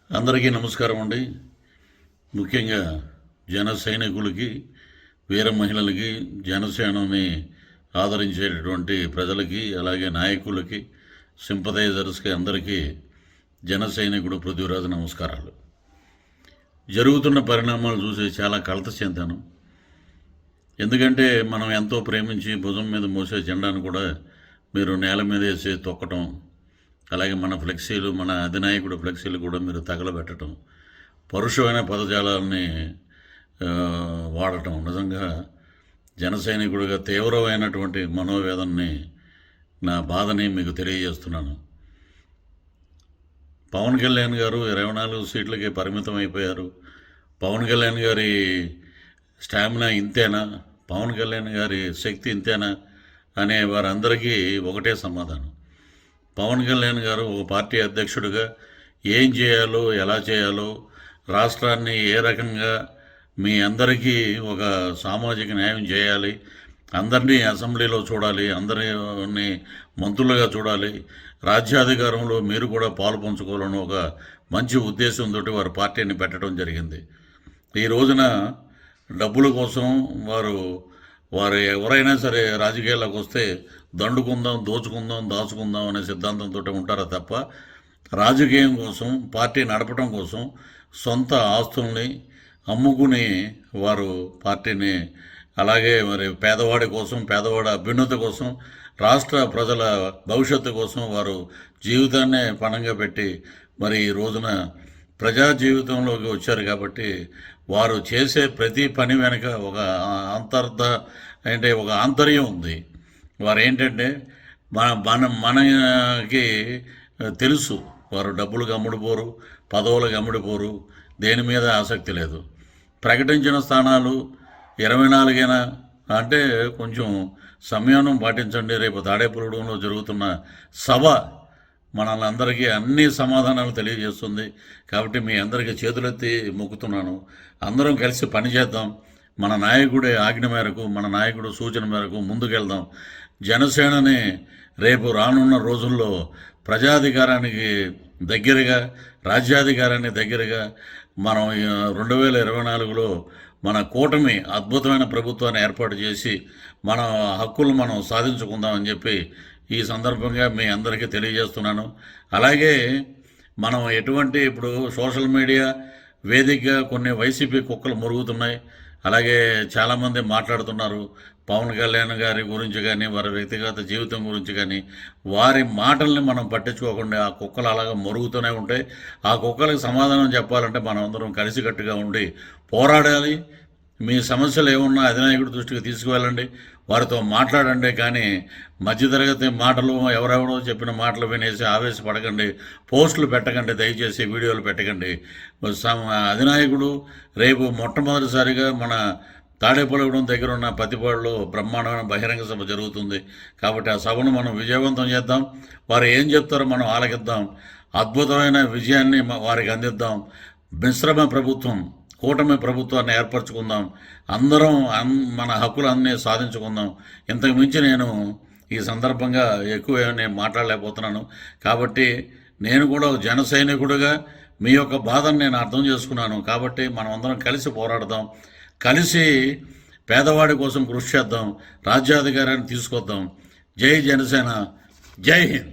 అందరికీ నమస్కారం అండి. ముఖ్యంగా జన సైనికులకి, వీర మహిళలకి, జనసేనని ఆదరించేటటువంటి ప్రజలకి, అలాగే నాయకులకి, సింపథైజర్స్కి అందరికీ జన సైనికుడు పృథ్వీరాజు నమస్కారాలు. జరుగుతున్న పరిణామాలు చూసి చాలా కలత చెందాను. ఎందుకంటే మనం ఎంతో ప్రేమించి భుజం మీద మోసే జెండాను కూడా మీరు నేల మీద వేసి తొక్కటం, అలాగే మన ఫ్లెక్సీలు, మన అధినాయకుడు ఫ్లెక్సీలు కూడా మీరు తగలబెట్టడం, పరుషమైన పదజాలాన్ని వాడటం నిజంగా జన సైనికుడిగా తీవ్రమైనటువంటి మనోవేదనని, నా బాధని మీకు తెలియజేస్తున్నాను. పవన్ కళ్యాణ్ గారు 24 సీట్లకి పరిమితం అయిపోయారు. పవన్ కళ్యాణ్ గారి స్టామినా ఇంతేనా, పవన్ కళ్యాణ్ గారి శక్తి ఇంతేనా అనే వారందరికీ ఒకటే సమాధానం. పవన్ కళ్యాణ్ గారు ఒక పార్టీ అధ్యక్షుడిగా ఏం చేయాలో, ఎలా చేయాలో, రాష్ట్రాన్ని ఏ రకంగా మీ అందరికీ ఒక సామాజిక న్యాయం చేయాలి, అందరినీ అసెంబ్లీలో చూడాలి, అందరినీ మంత్రులుగా చూడాలి, రాజ్యాధికారంలో మీరు కూడా పాలు పంచుకోవాలని ఒక మంచి ఉద్దేశంతో వారి పార్టీని పెట్టడం జరిగింది. ఈ రోజున డబ్బుల కోసం వారు ఎవరైనా సరే రాజకీయాల్లోకి వస్తే దండుకుందాం, దోచుకుందాం, దాచుకుందాం అనే సిద్ధాంతంతో ఉంటారా తప్ప రాజకీయం కోసం, పార్టీ నడపడం కోసం సొంత ఆస్తుల్ని అమ్ముకుని వారు పార్టీని, అలాగే మరి పేదవాడి కోసం, పేదవాడి అభ్యున్నతి కోసం, రాష్ట్ర ప్రజల భవిష్యత్తు కోసం వారు జీవితాన్నే పణంగా పెట్టి మరి ఈ రోజున ప్రజా జీవితంలోకి వచ్చారు. కాబట్టి వారు చేసే ప్రతి పని వెనుక ఒక ఒక ఆంతర్యం ఉంది. వారు ఏంటంటే మనకి తెలుసు, వారు డబ్బులకు అమ్ముడుపోరు, పదవులకు అమ్ముడుపోరు, దేని మీద ఆసక్తి లేదు. ప్రకటించిన స్థానాలు 24 అంటే కొంచెం సంయమనం పాటించండి. రేపు తాడేపల్లిగూడెంలో జరుగుతున్న సభ మనల్ని అందరికీ అన్ని సమాధానాలు తెలియజేస్తుంది. కాబట్టి మీ అందరికీ చేతులెత్తి మొక్కుతున్నాను. అందరం కలిసి పనిచేద్దాం. మన నాయకుడి ఆజ్ఞ మేరకు, మన నాయకుడు సూచన మేరకు ముందుకెళ్దాం. జనసేనని రేపు రానున్న రోజుల్లో ప్రజాధికారానికి దగ్గరగా, రాజ్యాధికారానికి దగ్గరగా మనం 2024లో మన కూటమి అద్భుతమైన ప్రభుత్వాన్ని ఏర్పాటు చేసి మన హక్కులు మనం సాధించుకుందామని చెప్పి ఈ సందర్భంగా మీ అందరికీ తెలియజేస్తున్నాను. అలాగే మనం ఇప్పుడు సోషల్ మీడియా వేదికగా కొన్ని వైసీపీ కుక్కలు మురుగుతున్నాయి. అలాగే చాలామంది మాట్లాడుతున్నారు పవన్ కళ్యాణ్ గారి గురించి కానీ, వారి వ్యక్తిగత జీవితం గురించి కానీ. వారి మాటల్ని మనం పట్టించుకోకుండా ఆ కుక్కలు అలాగా మురుగుతూనే ఉంటాయి. ఆ కుక్కలకు సమాధానం చెప్పాలంటే మనం అందరం కలిసికట్టుగా ఉండి పోరాడాలి. మీ సమస్యలు ఏమున్నా అధినాయకుడి దృష్టికి తీసుకువెళ్ళండి, వారితో మాట్లాడండి. కానీ మధ్యతరగతి మాటలు, ఎవరెవరో చెప్పిన మాటలు వినేసి ఆవేశపడకండి, పోస్టులు పెట్టకండి, దయచేసి వీడియోలు పెట్టకండి. అధినాయకుడు రేపు మొట్టమొదటిసారిగా మన తాడేపల్లిగూడెం దగ్గర ఉన్న పతిపాడులో బ్రహ్మాండమైన బహిరంగ సభ జరుగుతుంది. కాబట్టి ఆ సభను మనం విజయవంతం చేద్దాం. వారు ఏం చెప్తారో మనం ఆలకిద్దాం. అద్భుతమైన విజయాన్ని వారికి అందిద్దాం. మిశ్రమ ప్రభుత్వం, కూటమి ప్రభుత్వాన్ని ఏర్పరచుకుందాం. అందరం మన హక్కులన్నీ సాధించుకుందాం. ఇంతకు మించి నేను ఈ సందర్భంగా ఎక్కువ నేను మాట్లాడలేకపోతున్నాను. కాబట్టి నేను కూడా జన సైనికుడిగా మీ యొక్క బాధను నేను అర్థం చేసుకున్నాను. కాబట్టి మనం అందరం కలిసి పోరాడదాం, కలిసి పేదవాడి కోసం కృషి చేద్దాం, రాజ్యాధికారాన్ని తీసుకొద్దాం. జై జనసేన, జై హింద్.